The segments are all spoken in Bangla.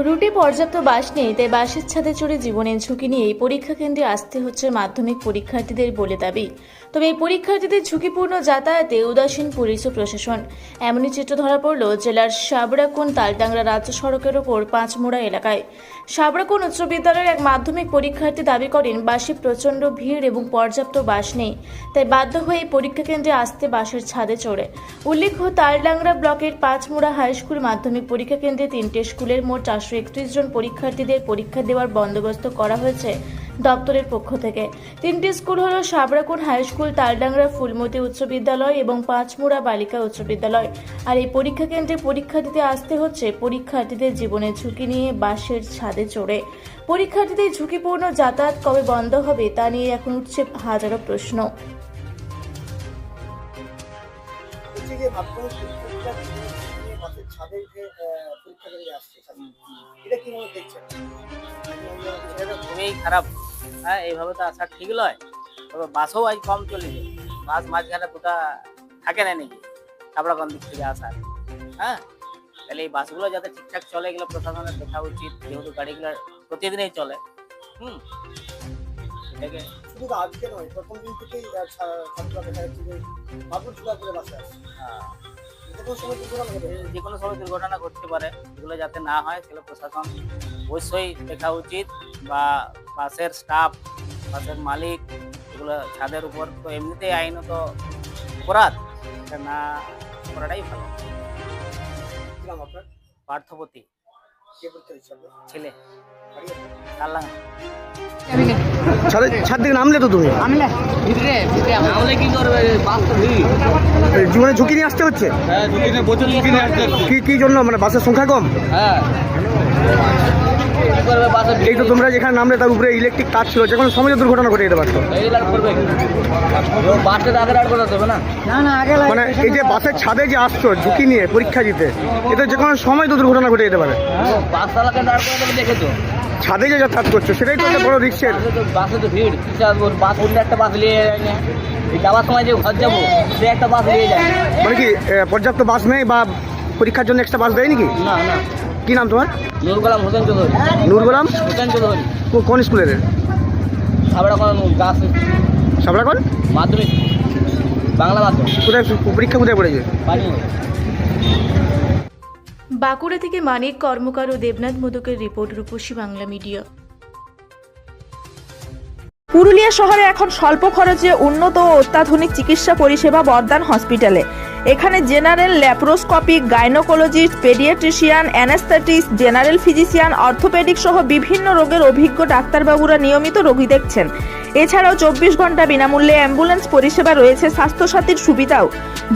রুটে পর্যাপ্ত বাস নেই, তাই বাসের ছাদে চড়ে জীবনের ঝুঁকি নিয়ে এই পরীক্ষা কেন্দ্রে আসতে হচ্ছে মাধ্যমিক পরীক্ষার্থীদের বলে দাবি। তবে এই পরীক্ষার্থীদের ঝুঁকিপূর্ণ যাতায়াতে উদাসীন পুলিশ ও প্রশাসন। এমনই চিত্র ধরা পড়ল জেলার সাবরাকোন তালডাংরা রাজ্য সড়কের ওপর পাঁচমোড়া এলাকায়। সাবরাকোন উচ্চ বিদ্যালয়ের এক মাধ্যমিক পরীক্ষার্থী দাবি করেন বাসে প্রচণ্ড ভিড় এবং পর্যাপ্ত বাস নেই, তাই বাধ্য হয়ে এই পরীক্ষা কেন্দ্রে আসতে বাসের ছাদে চড়ে। উল্লেখ্য, তালডাংরা ব্লকের পাঁচমোড়া হাই স্কুল মাধ্যমিক পরীক্ষা কেন্দ্রে 3টে স্কুলের মোট 431 জন পরীক্ষার্থীদের পরীক্ষা দেওয়ার বন্দোবস্ত করা হয়েছে দপ্তরের পক্ষ থেকে। 3টি স্কুল হলো সাবরাকোন হাই স্কুল, তালডাংরা ফুলমতি উচ্চ বিদ্যালয় এবং পাঁচমোড়া বালিকা উচ্চ বিদ্যালয়। আর এই পরীক্ষা কেন্দ্রে পরীক্ষা দিতে আসতে হচ্ছে পরীক্ষার্থীদের জীবনের ঝুঁকি নিয়ে বাসের ছাদে চড়ে। পরীক্ষার্থীদের ঝুঁকিপূর্ণ যাতায়াত কবে বন্ধ হবে তা নিয়ে এখন উঠছে হাজারো প্রশ্ন। খুবই খারাপ। হ্যাঁ, এইভাবে তো আসা ঠিক নয়। তবে বাসও আজ কম চলেছে। বাস মাঝখানে দুটা থাকে না নাকি সাবরাকন দিক থেকে আসার। হ্যাঁ, তাহলে এই বাসগুলো যাতে ঠিকঠাক চলে, এগুলো প্রশাসনের দেখা উচিত, যেহেতু গাড়িগুলো প্রতিদিনই চলে। এটাকে শুধু আজকে নয়, প্রথম দিন থেকেই ছাত্ররা দেখা যাচ্ছে যে বাবুরচুলা করে বাসে আসছে। যে কোনো সময় দুর্ঘটনা ঘটতে পারে, এগুলো যাতে না হয় সেগুলো প্রশাসন অবশ্যই দেখা উচিত, বা বাসের স্টাফ, বাসের মালিক, এগুলো ছাদের উপর তো এমনিতেই আইনত অপরাধ, এটা না করাটাই ভালো। আপনার পার্থপতি কে করতে ইচ্ছা আপনার? ছেলে বাড়ি আপনার? কাল্লাঙ্গা। ছাদ থেকে নামলে তো তুমি কি করবে, বাস তো ভিড়। জীবনে ঝুঁকি নিয়ে আসতে হচ্ছে। হ্যাঁ, ঝুঁকি নিয়ে প্রচুর ঝুঁকি নিয়ে আসতে হচ্ছে। কি জন্য? মানে বাসের সংখ্যা কম। হ্যাঁ, কি করবে, বাসে এই তো তোমরা যেখানে নামলে তার উপরে ইলেকট্রিক তার ছিল, যে কোনো সময় দুর্ঘটনা ঘটে যেতে পারতো। করবে বাসের আগে আর করে দেবে না। মানে এই যে বাসের ছাদে যে আসছো ঝুঁকি নিয়ে পরীক্ষা দিতে, এটা যে কোনো সময় তো দুর্ঘটনা ঘটে যেতে পারে। বাস চালাকে দাঁড় করে দেবে, দেখেছো ছাদে যে যাতায়াত করছো সেটাই তো একটা বড় রিস্কের। বাসে তো ভিড়, বাস অন্য একটা বাস নিয়ে যায় না। এই যাওয়ার সময় যে ঘর যাবো সে একটা বাস নিয়ে যায়। মানে কি পর্যাপ্ত বাস নেই বা পরীক্ষার জন্য এক্সট্রা বাস দেয় নাকি? না না। কি নাম তোমার? নুর গোলাম হোসেন চৌধুরী। নূর গোলাম হোসেন চৌধুরী। কোন স্কুলের? সাবরাকন গাছ সাবরাকন মাধ্যমিক বাংলা মাধ্যম। কোথায় পরীক্ষা কোথায় পড়েছে? বাঁকুড়া থেকে মানিক কর্মকার ও দেবনাথ মোদকের রিপোর্ট, রূপসী বাংলা মিডিয়া। পুরুলিয়া শহরে এখন স্বল্প খরচে উন্নত ও অত্যাধুনিক চিকিৎসা পরিষেবা বর্দান হসপিটালে। এখানে general, laparoscopic, gynaecologist, paediatrician, anaesthetist, general physician, orthopaedic সহ বিভিন্ন রোগের অভিজ্ঞ ডাক্তারবাবুরা নিয়মিত রোগী দেখছেন। এছাড়াও 24 ঘন্টা বিনামূল্যে অ্যাম্বুলেন্স পরিষেবা রয়েছে, স্বাস্থ্যসাথীর সুবিধাও।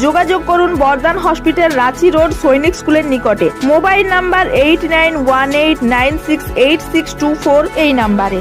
যোগাযোগ করুন বর্দান হসপিটাল, রাঁচি রোড, সৈনিক স্কুলের নিকটে। মোবাইল নাম্বার 8918968624 এই নাম্বারে।